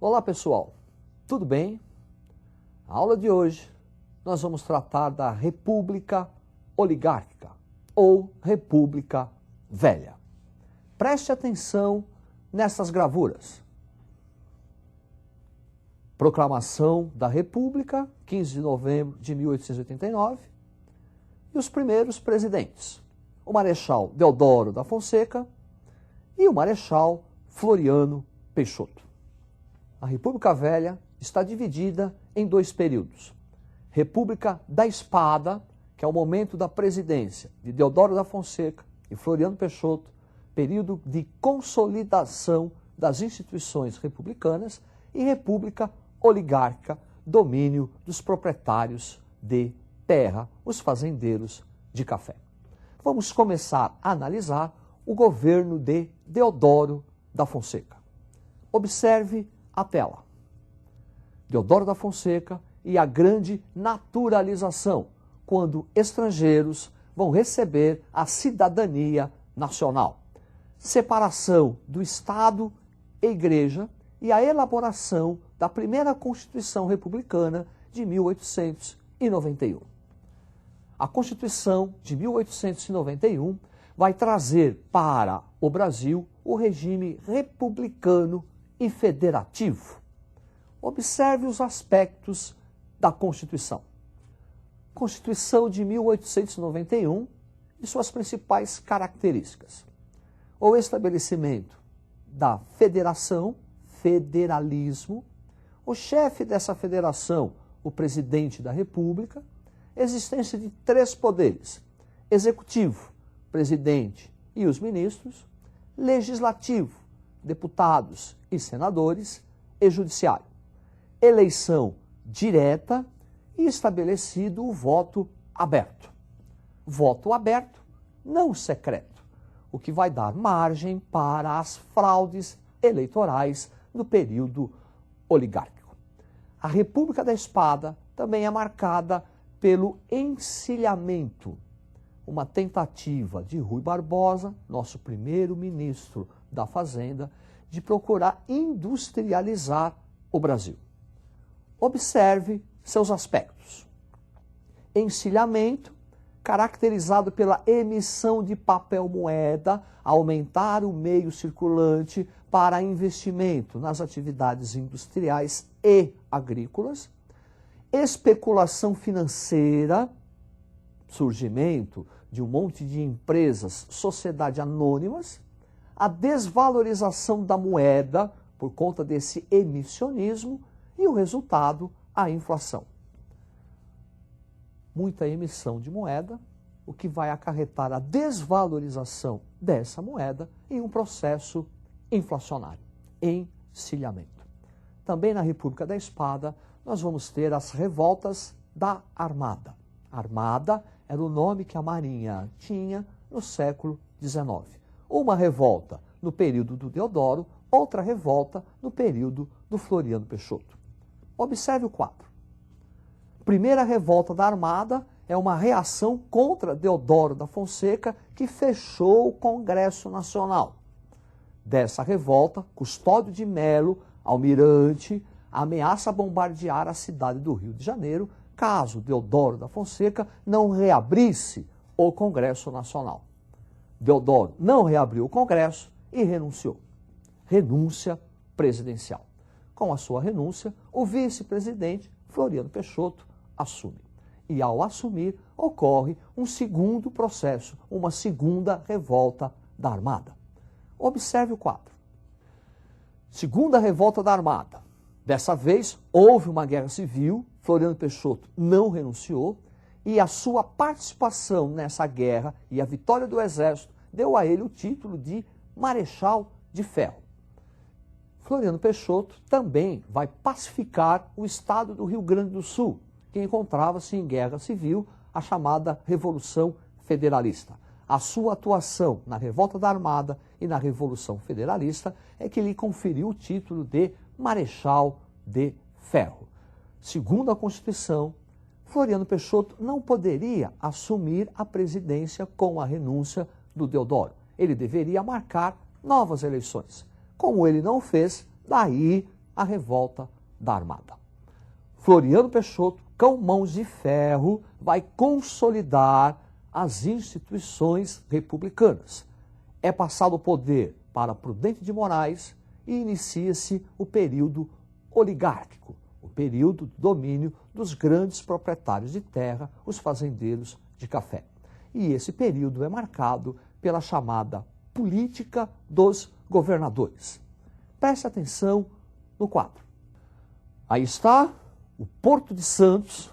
Olá pessoal, tudo bem? Na aula de hoje nós vamos tratar da República Oligárquica ou República Velha. Preste atenção nessas gravuras. Proclamação da República, 15 de novembro de 1889, e os primeiros presidentes, o Marechal Deodoro da Fonseca e o Marechal Floriano Peixoto. A República Velha está dividida em dois períodos. República da Espada, que é o momento da presidência de Deodoro da Fonseca e Floriano Peixoto, período de consolidação das instituições republicanas, e República Oligárquica, domínio dos proprietários de terra, os fazendeiros de café. Vamos começar a analisar o governo de Deodoro da Fonseca. Observe a tela. Deodoro da Fonseca e a grande naturalização, quando estrangeiros vão receber a cidadania nacional. Separação do Estado e Igreja e a elaboração da primeira Constituição Republicana de 1891. A Constituição de 1891 vai trazer para o Brasil o regime republicano e federativo. Observe os aspectos da Constituição. Constituição de 1891 e suas principais características. O estabelecimento da federação, federalismo, o chefe dessa federação, o presidente da República, existência de três poderes: executivo, presidente e os ministros, legislativo, deputados e senadores, e judiciário. Eleição direta e estabelecido o voto aberto. Voto aberto, não secreto, o que vai dar margem para as fraudes eleitorais no período oligárquico. A República da Espada também é marcada pelo encilhamento, uma tentativa de Rui Barbosa, nosso primeiro ministro da Fazenda, de procurar industrializar o Brasil. Observe seus aspectos. Encilhamento, caracterizado pela emissão de papel moeda, aumentar o meio circulante para investimento nas atividades industriais e agrícolas. Especulação financeira, surgimento de um monte de empresas, sociedades anônimas, a desvalorização da moeda por conta desse emissionismo e o resultado, a inflação. Muita emissão de moeda, o que vai acarretar a desvalorização dessa moeda em um processo inflacionário, encilhamento. Também na República da Espada, nós vamos ter as revoltas da Armada. Armada era o nome que a Marinha tinha no século XIX. Uma revolta no período do Deodoro, outra revolta no período do Floriano Peixoto. Observe o quadro. Primeira revolta da Armada é uma reação contra Deodoro da Fonseca, que fechou o Congresso Nacional. Dessa revolta, Custódio de Melo, almirante, ameaça bombardear a cidade do Rio de Janeiro, caso Deodoro da Fonseca não reabrisse o Congresso Nacional. Deodoro não reabriu o Congresso e renunciou. Renúncia presidencial. Com a sua renúncia, o vice-presidente Floriano Peixoto assume. E ao assumir, ocorre um segundo processo, uma segunda revolta da Armada. Observe o quadro. Segunda revolta da Armada. Dessa vez, houve uma guerra civil, Floriano Peixoto não renunciou, e a sua participação nessa guerra e a vitória do Exército deu a ele o título de Marechal de Ferro. Floriano Peixoto também vai pacificar o estado do Rio Grande do Sul, que encontrava-se em guerra civil, a chamada Revolução Federalista. A sua atuação na Revolta da Armada e na Revolução Federalista é que lhe conferiu o título de Marechal de Ferro. Segundo a Constituição, Floriano Peixoto não poderia assumir a presidência com a renúncia do Deodoro. Ele deveria marcar novas eleições. Como ele não fez, daí a revolta da Armada. Floriano Peixoto, com mãos de ferro, vai consolidar as instituições republicanas. É passado o poder para Prudente de Moraes e inicia-se o período oligárquico, o período do domínio dos grandes proprietários de terra, os fazendeiros de café. E esse período é marcado pela chamada política dos governadores. Preste atenção no quadro. Aí está o Porto de Santos,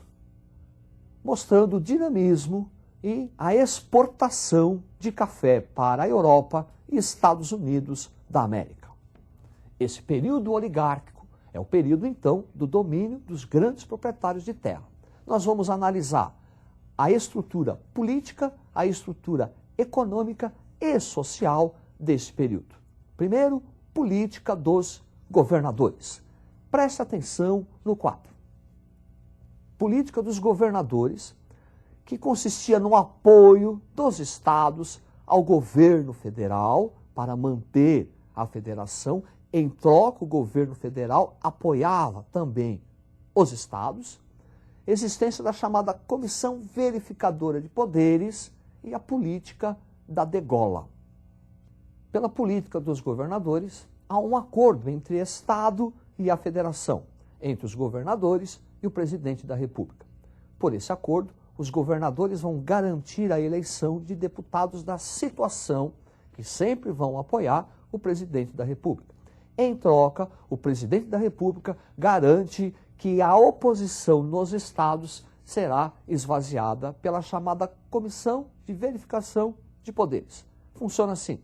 mostrando o dinamismo e a exportação de café para a Europa e Estados Unidos da América. Esse período oligárquico é o período, então, do domínio dos grandes proprietários de terra. Nós vamos analisar a estrutura política, a estrutura econômica e social desse período. Primeiro, política dos governadores. Preste atenção no quadro. Política dos governadores, que consistia no apoio dos estados ao governo federal para manter a federação. Em troca, o governo federal apoiava também os estados. Existência da chamada Comissão Verificadora de Poderes e a política da degola. Pela política dos governadores, há um acordo entre Estado e a Federação, entre os governadores e o presidente da República. Por esse acordo, os governadores vão garantir a eleição de deputados da situação, que sempre vão apoiar o presidente da República. Em troca, o presidente da República garante que a oposição nos estados será esvaziada pela chamada Comissão de Verificação de Poderes. Funciona assim.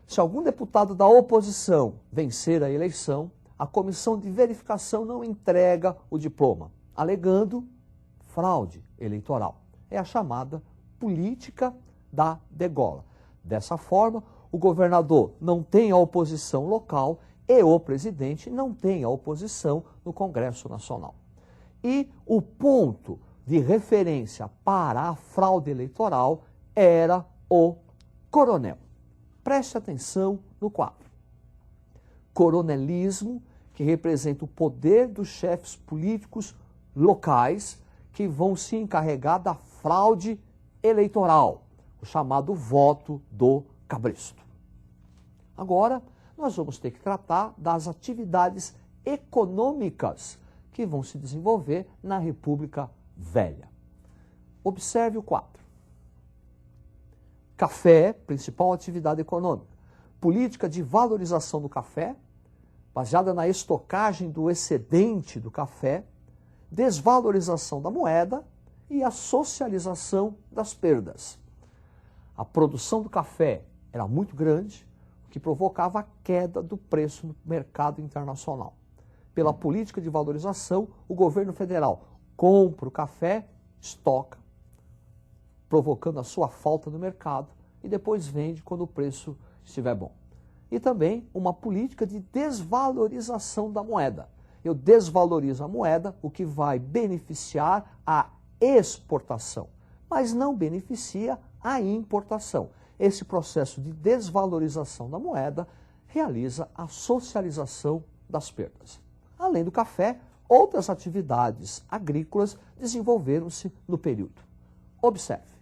Se algum deputado da oposição vencer a eleição, a Comissão de Verificação não entrega o diploma, alegando fraude eleitoral. É a chamada política da degola. Dessa forma, o governador não tem a oposição local e o presidente não tem a oposição no Congresso Nacional. E o ponto de referência para a fraude eleitoral era o coronel. Preste atenção no quadro. Coronelismo, que representa o poder dos chefes políticos locais que vão se encarregar da fraude eleitoral, o chamado voto do cabresto. Agora, nós vamos ter que tratar das atividades econômicas que vão se desenvolver na República Velha. Observe o quadro. Café, principal atividade econômica. Política de valorização do café, baseada na estocagem do excedente do café, desvalorização da moeda e a socialização das perdas. A produção do café era muito grande, o que provocava a queda do preço no mercado internacional. Pela política de valorização, o governo federal compra o café, estoca, provocando a sua falta no mercado e depois vende quando o preço estiver bom. E também uma política de desvalorização da moeda. Eu desvalorizo a moeda, o que vai beneficiar a exportação, mas não beneficia a importação. Esse processo de desvalorização da moeda realiza a socialização das perdas. Além do café, outras atividades agrícolas desenvolveram-se no período. Observe.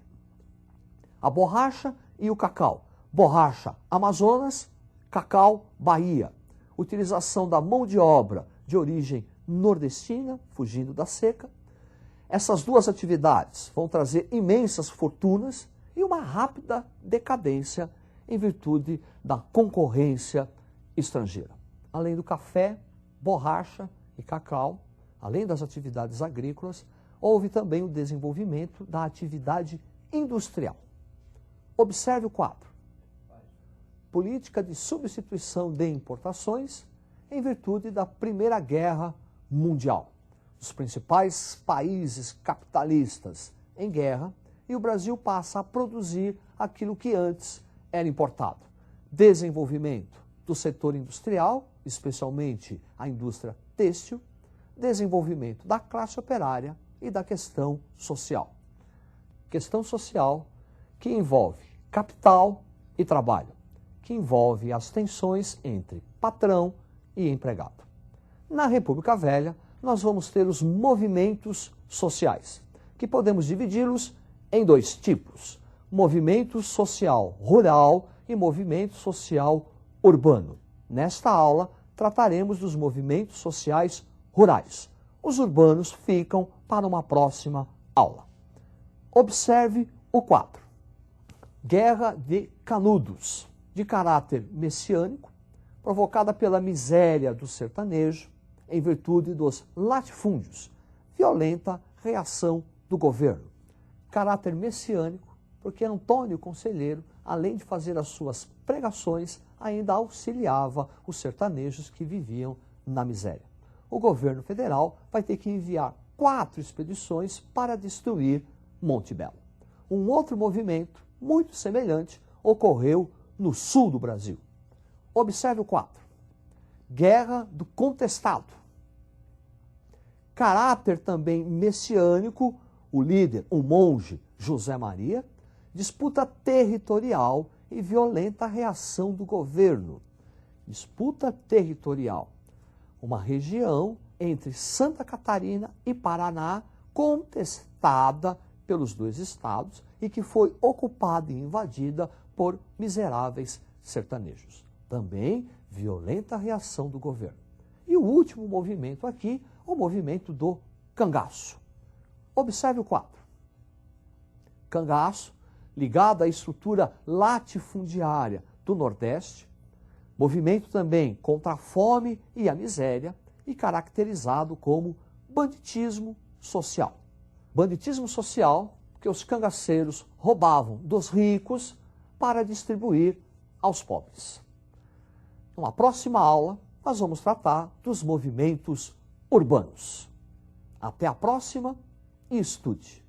A borracha e o cacau. Borracha, Amazonas, cacau, Bahia. Utilização da mão de obra de origem nordestina, fugindo da seca. Essas duas atividades vão trazer imensas fortunas e uma rápida decadência em virtude da concorrência estrangeira. Além do café, borracha e cacau, além das atividades agrícolas, houve também o desenvolvimento da atividade industrial. Observe o quadro. Política de substituição de importações em virtude da Primeira Guerra Mundial. Os principais países capitalistas em guerra e o Brasil passa a produzir aquilo que antes era importado. Desenvolvimento do setor industrial, especialmente a indústria têxtil, desenvolvimento da classe operária e da questão social. Questão social que envolve capital e trabalho, que envolve as tensões entre patrão e empregado. Na República Velha, nós vamos ter os movimentos sociais, que podemos dividi-los em dois tipos: movimento social rural e movimento social urbano. Nesta aula, trataremos dos movimentos sociais rurais. Os urbanos ficam para uma próxima aula. Observe o quadro. Guerra de Canudos, de caráter messiânico, provocada pela miséria do sertanejo, em virtude dos latifúndios, violenta reação do governo. Caráter messiânico, porque Antônio Conselheiro, além de fazer as suas pregações, ainda auxiliava os sertanejos que viviam na miséria. O governo federal vai ter que enviar 4 expedições para destruir Monte Belo. Um outro movimento, muito semelhante, ocorreu no sul do Brasil. Observe o quadro. Guerra do Contestado. Caráter também messiânico, o líder, o monge José Maria, disputa territorial e violenta reação do governo. Disputa territorial. Uma região entre Santa Catarina e Paraná contestada pelos 2 estados e que foi ocupada e invadida por miseráveis sertanejos. Também violenta reação do governo. E o último movimento aqui, o movimento do cangaço. Observe o quadro. Cangaço, ligado à estrutura latifundiária do Nordeste, movimento também contra a fome e a miséria e caracterizado como banditismo social. Banditismo social porque os cangaceiros roubavam dos ricos para distribuir aos pobres. Numa próxima aula, nós vamos tratar dos movimentos urbanos. Até a próxima e estude!